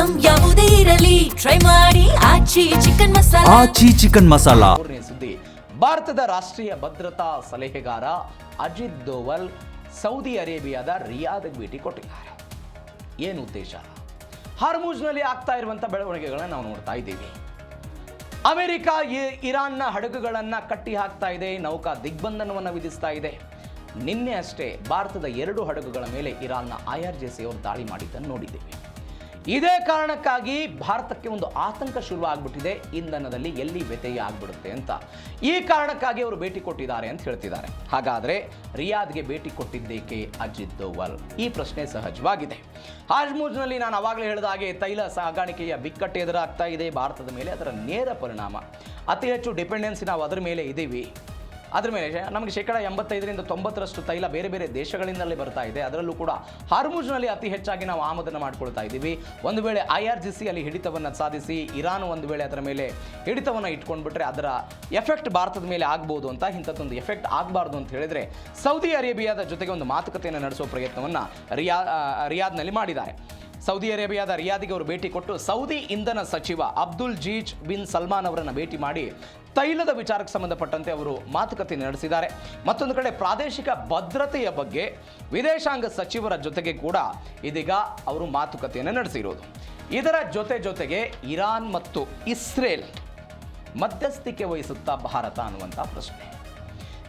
Item ಯಾವುದೇ ಇರಲಿ try ಮಾಡಿ ಆಚಿ ಚಿಕನ್ ಮಸಾಲಾ. ಆಚಿ ಚಿಕನ್ ಮಸಾಲಾ. ಸುದ್ದಿ, ಭಾರತದ ರಾಷ್ಟ್ರೀಯ ಭದ್ರತಾ ಸಲಹೆಗಾರ ಅಜಿತ್ ದೋವಲ್ ಸೌದಿ ಅರೇಬಿಯಾದ ರಿಯಾದ್ಗೆ ಭೇಟಿ ಕೊಟ್ಟಿದ್ದಾರೆ. ಏನು ಉದ್ದೇಶ? ಹಾರ್ಮುಜ್ನಲ್ಲಿ ಆಗ್ತಾ ಇರುವಂಥ ಬೆಳವಣಿಗೆಗಳನ್ನ ನಾವು ನೋಡ್ತಾ ಇದ್ದೀವಿ. ಅಮೆರಿಕ ಇರಾನ್ನ ಹಡಗುಗಳನ್ನು ಕಟ್ಟಿ ಹಾಕ್ತಾ ಇದೆ, ನೌಕಾ ದಿಗ್ಬಂಧನವನ್ನು ವಿಧಿಸ್ತಾ ಇದೆ. ನಿನ್ನೆ ಅಷ್ಟೇ ಭಾರತದ 2 ಹಡಗುಗಳ ಮೇಲೆ ಇರಾನ್ನ IRGC ಅವರು ದಾಳಿ ಮಾಡಿದ್ದನ್ನು ನೋಡಿದ್ದೇವೆ. ಇದೇ ಕಾರಣಕ್ಕಾಗಿ ಭಾರತಕ್ಕೆ ಒಂದು ಆತಂಕ ಶುರು ಆಗ್ಬಿಟ್ಟಿದೆ, ಇಂಧನದಲ್ಲಿ ಎಲ್ಲಿ ವ್ಯತ್ಯಯ ಆಗ್ಬಿಡುತ್ತೆ ಅಂತ. ಈ ಕಾರಣಕ್ಕಾಗಿ ಅವರು ಭೇಟಿ ಕೊಟ್ಟಿದ್ದಾರೆ ಅಂತ ಹೇಳ್ತಿದ್ದಾರೆ. ಹಾಗಾದ್ರೆ ರಿಯಾದ್ಗೆ ಭೇಟಿ ಕೊಟ್ಟಿದ್ದೇಕೆ ಅಜಿತ್ ದೋವಲ್? ಈ ಪ್ರಶ್ನೆ ಸಹಜವಾಗಿದೆ. ಹಾರ್ಮುಜ್ನಲ್ಲಿ ನಾನು ಆವಾಗಲೇ ಹೇಳಿದ ಹಾಗೆ ತೈಲ ಸಾಗಾಣಿಕೆಯ ಬಿಕ್ಕಟ್ಟು ಎದುರಾಗ್ತಾ ಇದೆ ಭಾರತದ ಮೇಲೆ. ಅದರ ನೇರ ಪರಿಣಾಮ, ಅತಿ ಹೆಚ್ಚು ಡಿಪೆಂಡೆನ್ಸಿ ನಾವು ಅದರ ಮೇಲೆ ಇದ್ದೀವಿ. ಅದರ ಮೇಲೆ ನಮಗೆ 85ರಿಂದ 90% ತೈಲ ಬೇರೆ ಬೇರೆ ದೇಶಗಳಿಂದಲೇ ಬರ್ತಾ ಇದೆ. ಅದರಲ್ಲೂ ಕೂಡ ಹಾರ್ಮುಜ್ನಲ್ಲಿ ಅತಿ ಹೆಚ್ಚಾಗಿ ನಾವು ಆಮದನ್ನು ಮಾಡ್ಕೊಳ್ತಾ ಇದ್ದೀವಿ. ಒಂದು ವೇಳೆ IRGC ಅಲ್ಲಿ ಹಿಡಿತವನ್ನು ಸಾಧಿಸಿ ಇರಾನ್ ಒಂದು ವೇಳೆ ಅದರ ಮೇಲೆ ಹಿಡಿತವನ್ನು ಇಟ್ಕೊಂಡ್ಬಿಟ್ರೆ ಅದರ ಎಫೆಕ್ಟ್ ಭಾರತದ ಮೇಲೆ ಆಗ್ಬೋದು ಅಂತ. ಇಂಥದ್ದೊಂದು ಎಫೆಕ್ಟ್ ಆಗಬಾರ್ದು ಅಂತ ಹೇಳಿದ್ರೆ ಸೌದಿ ಅರೇಬಿಯಾದ ಜೊತೆಗೆ ಒಂದು ಮಾತುಕತೆಯನ್ನು ನಡೆಸುವ ಪ್ರಯತ್ನವನ್ನು ರಿಯಾದ್ನಲ್ಲಿ ಮಾಡಿದ್ದಾರೆ. ಸೌದಿ ಅರೇಬಿಯಾದ ರಿಯಾದಿಗೆ ಅವರು ಭೇಟಿ ಕೊಟ್ಟು ಸೌದಿ ಇಂಧನ ಸಚಿವ ಅಬ್ದುಲ್ ಜೀಜ್ ಬಿನ್ ಸಲ್ಮಾನ್ ಅವರನ್ನು ಭೇಟಿ ಮಾಡಿ ತೈಲದ ವಿಚಾರಕ್ಕೆ ಸಂಬಂಧಪಟ್ಟಂತೆ ಅವರು ಮಾತುಕತೆ ನಡೆಸಿದ್ದಾರೆ. ಮತ್ತೊಂದು ಕಡೆ ಪ್ರಾದೇಶಿಕ ಭದ್ರತೆಯ ಬಗ್ಗೆ ವಿದೇಶಾಂಗ ಸಚಿವರ ಜೊತೆಗೆ ಕೂಡ ಇದೀಗ ಅವರು ಮಾತುಕತೆಯನ್ನು ನಡೆಸಿರೋದು. ಇದರ ಜೊತೆಗೆ ಇರಾನ್ ಮತ್ತು ಇಸ್ರೇಲ್ ಮಧ್ಯಸ್ಥಿಕೆ ವಹಿಸುತ್ತಾ ಭಾರತ ಅನ್ನುವಂಥ ಪ್ರಶ್ನೆ.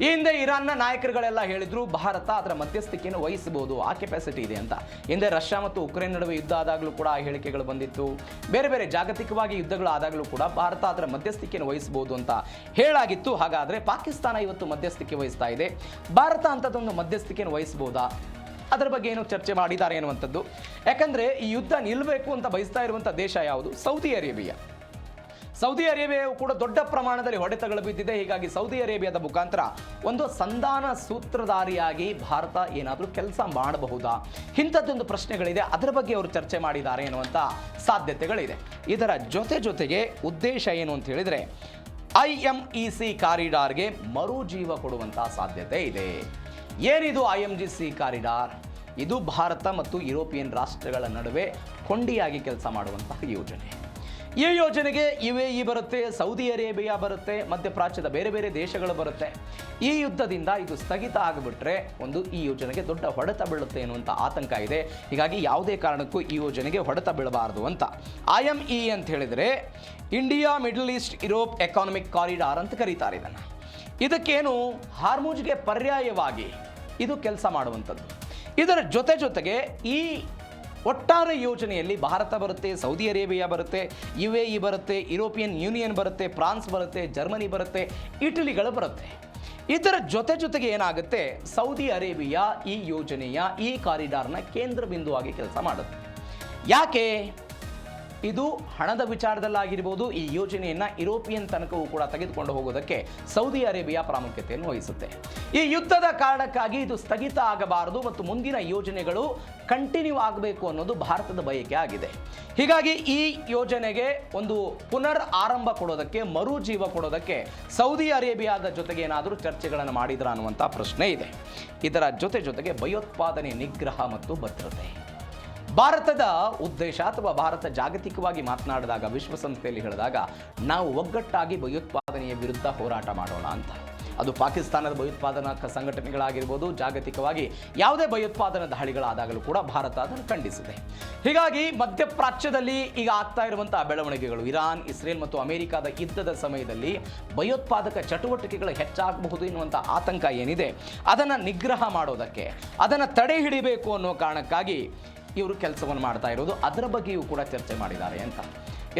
ಈ ಹಿಂದೆ ಇರಾನ್ನ ನಾಯಕರುಗಳೆಲ್ಲ ಹೇಳಿದ್ರು ಭಾರತ ಅದರ ಮಧ್ಯಸ್ಥಿಕೆಯನ್ನು ವಹಿಸಬಹುದು, ಆ ಕೆಪಾಸಿಟಿ ಇದೆ ಅಂತ. ಹಿಂದೆ ರಷ್ಯಾ ಮತ್ತು ಉಕ್ರೇನ್ ನಡುವೆ ಯುದ್ಧ ಆದಾಗಲೂ ಕೂಡ ಆ ಹೇಳಿಕೆಗಳು ಬಂದಿತ್ತು. ಬೇರೆ ಬೇರೆ ಜಾಗತಿಕವಾಗಿ ಯುದ್ಧಗಳು ಆದಾಗಲೂ ಕೂಡ ಭಾರತ ಅದರ ಮಧ್ಯಸ್ಥಿಕೆಯನ್ನು ವಹಿಸಬಹುದು ಅಂತ ಹೇಳಾಗಿತ್ತು. ಹಾಗಾದರೆ ಪಾಕಿಸ್ತಾನ ಇವತ್ತು ಮಧ್ಯಸ್ಥಿಕೆ ವಹಿಸ್ತಾ ಇದೆ. ಭಾರತ ಅಂಥದ್ದೊಂದು ಮಧ್ಯಸ್ಥಿಕೆಯನ್ನು ವಹಿಸಬಹುದಾ? ಅದರ ಬಗ್ಗೆ ಏನು ಚರ್ಚೆ ಮಾಡಿದ್ದಾರೆ ಅನ್ನುವಂಥದ್ದು. ಯಾಕಂದರೆ ಈ ಯುದ್ಧ ನಿಲ್ಲಬೇಕು ಅಂತ ಬಯಸ್ತಾ ಇರುವಂಥ ದೇಶ ಯಾವುದು? Saudi Arabia. ಸೌದಿ ಅರೇಬಿಯಾವು ಕೂಡ ದೊಡ್ಡ ಪ್ರಮಾಣದಲ್ಲಿ ಹೊಡೆತಗಳು ಬಿದ್ದಿದೆ. ಹೀಗಾಗಿ ಸೌದಿ ಅರೇಬಿಯಾದ ಮುಖಾಂತರ ಒಂದು ಸಂಧಾನ ಸೂತ್ರಧಾರಿಯಾಗಿ ಭಾರತ ಏನಾದರೂ ಕೆಲಸ ಮಾಡಬಹುದಾ? ಇಂಥದ್ದೊಂದು ಪ್ರಶ್ನೆಗಳಿದೆ. ಅದರ ಬಗ್ಗೆ ಅವರು ಚರ್ಚೆ ಮಾಡಿದ್ದಾರೆ ಎನ್ನುವಂಥ ಸಾಧ್ಯತೆಗಳಿದೆ. ಇದರ ಜೊತೆಗೆ ಉದ್ದೇಶ ಏನು ಅಂತ ಹೇಳಿದರೆ IMEC ಕಾರಿಡಾರ್ಗೆ ಮರುಜೀವ ಕೊಡುವಂಥ ಸಾಧ್ಯತೆ ಇದೆ. ಏನಿದು IMGC ಕಾರಿಡಾರ್? ಇದು ಭಾರತ ಮತ್ತು ಯುರೋಪಿಯನ್ ರಾಷ್ಟ್ರಗಳ ನಡುವೆ ಕೊಂಡಿಯಾಗಿ ಕೆಲಸ ಮಾಡುವಂತಹ ಯೋಜನೆ. ಈ ಯೋಜನೆಗೆ UAE ಬರುತ್ತೆ, ಸೌದಿ ಅರೇಬಿಯಾ ಬರುತ್ತೆ, ಮಧ್ಯಪ್ರಾಚ್ಯದ ಬೇರೆ ಬೇರೆ ದೇಶಗಳು ಬರುತ್ತೆ. ಈ ಯುದ್ಧದಿಂದ ಇದು ಸ್ಥಗಿತ ಆಗಿಬಿಟ್ರೆ ಈ ಯೋಜನೆಗೆ ದೊಡ್ಡ ಹೊಡೆತ ಬೀಳುತ್ತೆ ಎನ್ನುವಂಥ ಆತಂಕ ಇದೆ. ಹೀಗಾಗಿ ಯಾವುದೇ ಕಾರಣಕ್ಕೂ ಈ ಯೋಜನೆಗೆ ಹೊಡೆತ ಬೀಳಬಾರದು ಅಂತ IME ಅಂತ ಹೇಳಿದರೆ India middle East Europe economic corridor ಅಂತ ಕರೀತಾರೆ ಇದನ್ನು. ಇದಕ್ಕೇನು ಹಾರ್ಮುಜ್ಗೆ ಪರ್ಯಾಯವಾಗಿ ಇದು ಕೆಲಸ ಮಾಡುವಂಥದ್ದು. ಇದರ ಜೊತೆಗೆ ಈ ಒಟ್ಟಾರೆ ಯೋಜನೆಯಲ್ಲಿ ಭಾರತ ಬರುತ್ತೆ, ಸೌದಿ ಅರೇಬಿಯಾ ಬರುತ್ತೆ, UAE ಬರುತ್ತೆ, ಯುರೋಪಿಯನ್ ಯೂನಿಯನ್ ಬರುತ್ತೆ, ಫ್ರಾನ್ಸ್ ಬರುತ್ತೆ, ಜರ್ಮನಿ ಬರುತ್ತೆ, ಇಟಲಿಗಳು ಬರುತ್ತೆ. ಇದರ ಜೊತೆಗೆ ಏನಾಗುತ್ತೆ, ಸೌದಿ ಅರೇಬಿಯಾ ಈ ಯೋಜನೆಯ ಈ ಕಾರಿಡಾರ್ನ ಕೇಂದ್ರ ಬಿಂದುವಾಗಿ ಕೆಲಸ ಮಾಡುತ್ತೆ. ಯಾಕೆ? ಇದು ಹಣದ ವಿಚಾರದಲ್ಲಾಗಿರ್ಬೋದು, ಈ ಯೋಜನೆಯನ್ನು ಯುರೋಪಿಯನ್ ತನಕವೂ ಕೂಡ ತೆಗೆದುಕೊಂಡು ಹೋಗೋದಕ್ಕೆ ಸೌದಿ ಅರೇಬಿಯಾ ಪ್ರಾಮುಖ್ಯತೆಯನ್ನು ವಹಿಸುತ್ತೆ. ಈ ಯುದ್ಧದ ಕಾರಣಕ್ಕಾಗಿ ಇದು ಸ್ಥಗಿತ ಆಗಬಾರದು ಮತ್ತು ಮುಂದಿನ ಯೋಜನೆಗಳು ಕಂಟಿನ್ಯೂ ಆಗಬೇಕು ಅನ್ನೋದು ಭಾರತದ ಬಯಕೆ ಆಗಿದೆ. ಹೀಗಾಗಿ ಈ ಯೋಜನೆಗೆ ಒಂದು ಪುನರ್ ಆರಂಭ ಕೊಡೋದಕ್ಕೆ, ಮರುಜೀವ ಕೊಡೋದಕ್ಕೆ ಸೌದಿ ಅರೇಬಿಯಾದ ಜೊತೆಗೆ ಏನಾದರೂ ಚರ್ಚೆಗಳನ್ನು ಮಾಡಿದ್ರ ಅನ್ನುವಂಥ ಪ್ರಶ್ನೆ ಇದೆ. ಇದರ ಜೊತೆಗೆ ಭಯೋತ್ಪಾದನೆ ನಿಗ್ರಹ ಮತ್ತು ಭದ್ರತೆ. ಭಾರತದ ಉದ್ದೇಶ ಅಥವಾ ಭಾರತ ಜಾಗತಿಕವಾಗಿ ಮಾತನಾಡಿದಾಗ, ವಿಶ್ವಸಂಸ್ಥೆಯಲ್ಲಿ ಹೇಳಿದಾಗ ನಾವು ಒಗ್ಗಟ್ಟಾಗಿ ಭಯೋತ್ಪಾದನೆಯ ವಿರುದ್ಧ ಹೋರಾಟ ಮಾಡೋಣ ಅಂತ. ಅದು ಪಾಕಿಸ್ತಾನದ ಭಯೋತ್ಪಾದನಾ ಸಂಘಟನೆಗಳಾಗಿರ್ಬೋದು, ಜಾಗತಿಕವಾಗಿ ಯಾವುದೇ ಭಯೋತ್ಪಾದನಾ ದಾಳಿಗಳಾದಾಗಲೂ ಕೂಡ ಭಾರತ ಅದನ್ನು ಖಂಡಿಸಿದೆ. ಹೀಗಾಗಿ ಮಧ್ಯಪ್ರಾಚ್ಯದಲ್ಲಿ ಈಗ ಆಗ್ತಾ ಇರುವಂತಹ ಬೆಳವಣಿಗೆಗಳು, ಇರಾನ್, ಇಸ್ರೇಲ್ ಮತ್ತು ಅಮೆರಿಕದ ಯುದ್ಧದ ಸಮಯದಲ್ಲಿ ಭಯೋತ್ಪಾದಕ ಚಟುವಟಿಕೆಗಳು ಹೆಚ್ಚಾಗಬಹುದು ಎನ್ನುವಂಥ ಆತಂಕ ಏನಿದೆ ಅದನ್ನು ನಿಗ್ರಹ ಮಾಡೋದಕ್ಕೆ, ಅದನ್ನು ತಡೆ ಹಿಡಿಬೇಕು ಅನ್ನೋ ಕಾರಣಕ್ಕಾಗಿ ಇವರು ಕೆಲಸವನ್ನು ಮಾಡ್ತಾ ಇರೋದು. ಅದರ ಬಗ್ಗೆಯೂ ಕೂಡ ಚರ್ಚೆ ಮಾಡಿದ್ದಾರೆ ಅಂತ.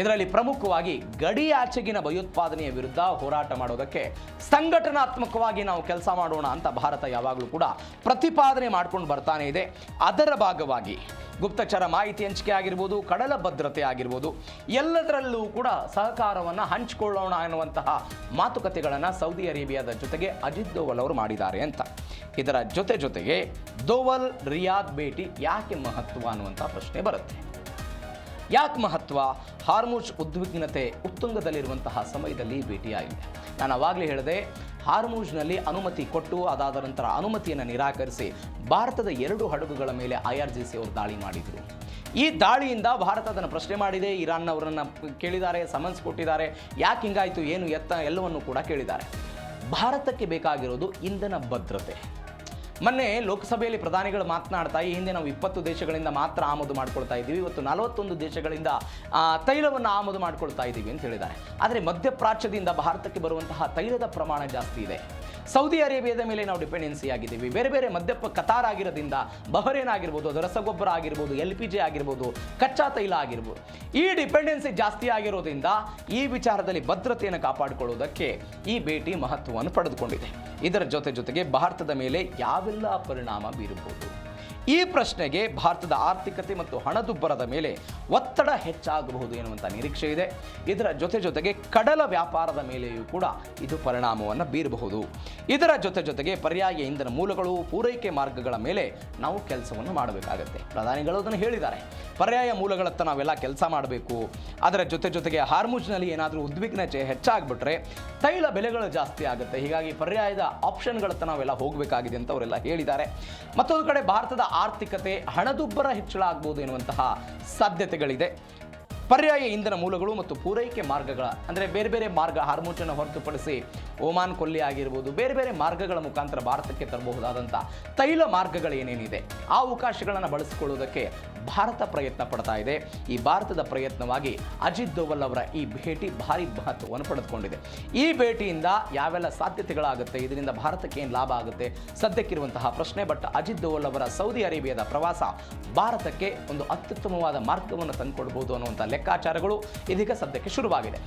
ಇದರಲ್ಲಿ ಪ್ರಮುಖವಾಗಿ ಗಡಿಯಾಚೆಗಿನ ಭಯೋತ್ಪಾದನೆಯ ವಿರುದ್ಧ ಹೋರಾಟ ಮಾಡೋದಕ್ಕೆ ಸಂಘಟನಾತ್ಮಕವಾಗಿ ನಾವು ಕೆಲಸ ಮಾಡೋಣ ಅಂತ ಭಾರತ ಯಾವಾಗಲೂ ಕೂಡ ಪ್ರತಿಪಾದನೆ ಮಾಡ್ಕೊಂಡು ಬರ್ತಾನೆ ಇದೆ. ಅದರ ಭಾಗವಾಗಿ ಗುಪ್ತಚರ ಮಾಹಿತಿ ಹಂಚಿಕೆ ಆಗಿರ್ಬೋದು, ಕಡಲ ಭದ್ರತೆ ಆಗಿರ್ಬೋದು, ಎಲ್ಲದರಲ್ಲೂ ಕೂಡ ಸಹಕಾರವನ್ನು ಹಂಚಿಕೊಳ್ಳೋಣ ಎನ್ನುವಂತಹ ಮಾತುಕತೆಗಳನ್ನು ಸೌದಿ ಅರೇಬಿಯಾದ ಜೊತೆಗೆ ಅಜಿತ್ ದೋವಲ್ ಅವರು ಮಾಡಿದ್ದಾರೆ ಅಂತ. ಇದರ ಜೊತೆಗೆ ದೋವಲ್ ರಿಯಾದ್ ಭೇಟಿ ಯಾಕೆ ಮಹತ್ವ ಅನ್ನುವಂಥ ಪ್ರಶ್ನೆ ಬರುತ್ತೆ. ಯಾಕೆ ಮಹತ್ವ? ಹಾರ್ಮುಜ್ ಉದ್ವಿಗ್ನತೆ ಉತ್ತುಂಗದಲ್ಲಿರುವಂತಹ ಸಮಯದಲ್ಲಿ ಭೇಟಿಯಾಗಿದೆ. ನಾನು ಆವಾಗಲೇ ಹೇಳಿದೆ, ಹಾರ್ಮುಜ್ನಲ್ಲಿ ಅನುಮತಿ ಕೊಟ್ಟು ಅದಾದ ನಂತರ ಅನುಮತಿಯನ್ನು ನಿರಾಕರಿಸಿ ಭಾರತದ 2 ಹಡಗುಗಳ ಮೇಲೆ IRGC ಅವರು ದಾಳಿ ಮಾಡಿದರು. ಈ ದಾಳಿಯಿಂದ ಭಾರತ ಅದನ್ನು ಪ್ರಶ್ನೆ ಮಾಡಿದೆ, ಇರಾನ್ನವರನ್ನು ಕೇಳಿದ್ದಾರೆ, ಸಮನ್ಸ್ ಕೊಟ್ಟಿದ್ದಾರೆ, ಯಾಕೆ ಹಿಂಗಾಯಿತು ಏನು ಎತ್ತ ಎಲ್ಲವನ್ನು ಕೂಡ ಕೇಳಿದ್ದಾರೆ. ಭಾರತಕ್ಕೆ ಬೇಕಾಗಿರೋದು ಇಂಧನ ಭದ್ರತೆ. ಮೊನ್ನೆ ಲೋಕಸಭೆಯಲ್ಲಿ ಪ್ರಧಾನಿಗಳು ಮಾತನಾಡ್ತಾ ಈ ಹಿಂದೆ ನಾವು 20 ದೇಶಗಳಿಂದ ಮಾತ್ರ ಆಮದು ಮಾಡ್ಕೊಳ್ತಾ ಇದ್ದೀವಿ, ಇವತ್ತು 41 ದೇಶಗಳಿಂದ ತೈಲವನ್ನು ಆಮದು ಮಾಡ್ಕೊಳ್ತಾ ಇದ್ದೀವಿ ಅಂತ ಹೇಳಿದ್ದಾರೆ. ಆದರೆ ಮಧ್ಯಪ್ರಾಚ್ಯದಿಂದ ಭಾರತಕ್ಕೆ ಬರುವಂತಹ ತೈಲದ ಪ್ರಮಾಣ ಜಾಸ್ತಿ ಇದೆ. ಸೌದಿ ಅರೇಬಿಯಾದ ಮೇಲೆ ನಾವು ಡಿಪೆಂಡೆನ್ಸಿ ಆಗಿದ್ದೀವಿ. ಬೇರೆ ಬೇರೆ ಕತಾರ್ ಆಗಿರೋದ್ರಿಂದ ಬಹರೇನ್ ಆಗಿರ್ಬೋದು, ಅದು ರಸಗೊಬ್ಬರ ಆಗಿರ್ಬೋದು, LPG ಆಗಿರ್ಬೋದು, ಕಚ್ಚಾ ತೈಲ ಆಗಿರ್ಬೋದು, ಈ ಡಿಪೆಂಡೆನ್ಸಿ ಜಾಸ್ತಿ ಆಗಿರೋದ್ರಿಂದ ಈ ವಿಚಾರದಲ್ಲಿ ಭದ್ರತೆಯನ್ನು ಕಾಪಾಡಿಕೊಳ್ಳುವುದಕ್ಕೆ ಈ ಭೇಟಿ ಮಹತ್ವವನ್ನು ಪಡೆದುಕೊಂಡಿದೆ. ಇದರ ಜೊತೆಗೆ ಭಾರತದ ಮೇಲೆ ಯಾವೆಲ್ಲ ಪರಿಣಾಮ ಬೀರಬಹುದು, ಈ ಪ್ರಶ್ನೆಗೆ ಭಾರತದ ಆರ್ಥಿಕತೆ ಮತ್ತು ಹಣದುಬ್ಬರದ ಮೇಲೆ ಒತ್ತಡ ಹೆಚ್ಚಾಗಬಹುದು ಎನ್ನುವಂಥ ನಿರೀಕ್ಷೆ ಇದೆ. ಇದರ ಜೊತೆಗೆ ಕಡಲ ವ್ಯಾಪಾರದ ಮೇಲೆಯೂ ಕೂಡ ಇದು ಪರಿಣಾಮವನ್ನು ಬೀರಬಹುದು. ಇದರ ಜೊತೆಗೆ ಪರ್ಯಾಯ ಇಂಧನ ಮೂಲಗಳು, ಪೂರೈಕೆ ಮಾರ್ಗಗಳ ಮೇಲೆ ನಾವು ಕೆಲಸವನ್ನು ಮಾಡಬೇಕಾಗತ್ತೆ. ಪ್ರಧಾನಿಗಳು ಅದನ್ನು ಹೇಳಿದ್ದಾರೆ, ಪರ್ಯಾಯ ಮೂಲಗಳತ್ತ ನಾವೆಲ್ಲ ಕೆಲಸ ಮಾಡಬೇಕು. ಅದರ ಜೊತೆಗೆ ಹಾರ್ಮುಜ್ನಲ್ಲಿ ಏನಾದರೂ ಉದ್ವಿಗ್ನತೆ ಹೆಚ್ಚಾಗ್ಬಿಟ್ರೆ ತೈಲ ಬೆಲೆಗಳು ಜಾಸ್ತಿ ಆಗುತ್ತೆ. ಹೀಗಾಗಿ ಪರ್ಯಾಯದ ಆಪ್ಷನ್ಗಳತ್ತ ನಾವೆಲ್ಲ ಹೋಗಬೇಕಾಗಿದೆ ಅಂತ ಅವರೆಲ್ಲ ಹೇಳಿದ್ದಾರೆ. ಮತ್ತೊಂದು ಕಡೆ ಭಾರತದ ಆರ್ಥಿಕತೆ ಹಣದುಬ್ಬರ ಹೆಚ್ಚಳ ಆಗ್ಬೋದು ಎನ್ನುವಂತಹ ಸಾಧ್ಯತೆಗಳಿದೆ. ಪರ್ಯಾಯ ಇಂಧನ ಮೂಲಗಳು ಮತ್ತು ಪೂರೈಕೆ ಮಾರ್ಗಗಳ ಅಂದರೆ ಬೇರೆ ಬೇರೆ ಮಾರ್ಗ, ಹಾರ್ಮುಜನ್ನು ಹೊರತುಪಡಿಸಿ ಒಮಾನ್ ಕೊಲ್ಲಿ ಆಗಿರ್ಬೋದು, ಬೇರೆ ಬೇರೆ ಮಾರ್ಗಗಳ ಮುಖಾಂತರ ಭಾರತಕ್ಕೆ ತರಬಹುದಾದಂಥ ತೈಲ ಮಾರ್ಗಗಳೇನೇನಿದೆ ಆ ಅವಕಾಶಗಳನ್ನು ಬಳಸಿಕೊಳ್ಳುವುದಕ್ಕೆ ಭಾರತ ಪ್ರಯತ್ನ ಪಡ್ತಾ ಇದೆ. ಈ ಭಾರತದ ಪ್ರಯತ್ನವಾಗಿ ಅಜಿತ್ ದೋವಲ್ ಅವರ ಈ ಭೇಟಿ ಭಾರಿ ಮಹತ್ವವನ್ನು ಪಡೆದುಕೊಂಡಿದೆ. ಈ ಭೇಟಿಯಿಂದ ಯಾವೆಲ್ಲ ಸಾಧ್ಯತೆಗಳಾಗುತ್ತೆ, ಇದರಿಂದ ಭಾರತಕ್ಕೆ ಏನು ಲಾಭ ಆಗುತ್ತೆ ಸದ್ಯಕ್ಕಿರುವಂತಹ ಪ್ರಶ್ನೆ. ಬಟ್ ಅಜಿತ್ ದೋವಲ್ ಅವರ ಸೌದಿ ಅರೇಬಿಯಾದ ಪ್ರವಾಸ ಭಾರತಕ್ಕೆ ಒಂದು ಅತ್ಯುತ್ತಮವಾದ ಮಾರ್ಗವನ್ನು ತಂದುಕೊಡ್ಬೋದು ಅನ್ನುವಂಥ ಲೆಕ್ಕಾಚಾರಗಳು ಇದೀಗ ಸದ್ಯಕ್ಕೆ ಶುರುವಾಗಿದೆ.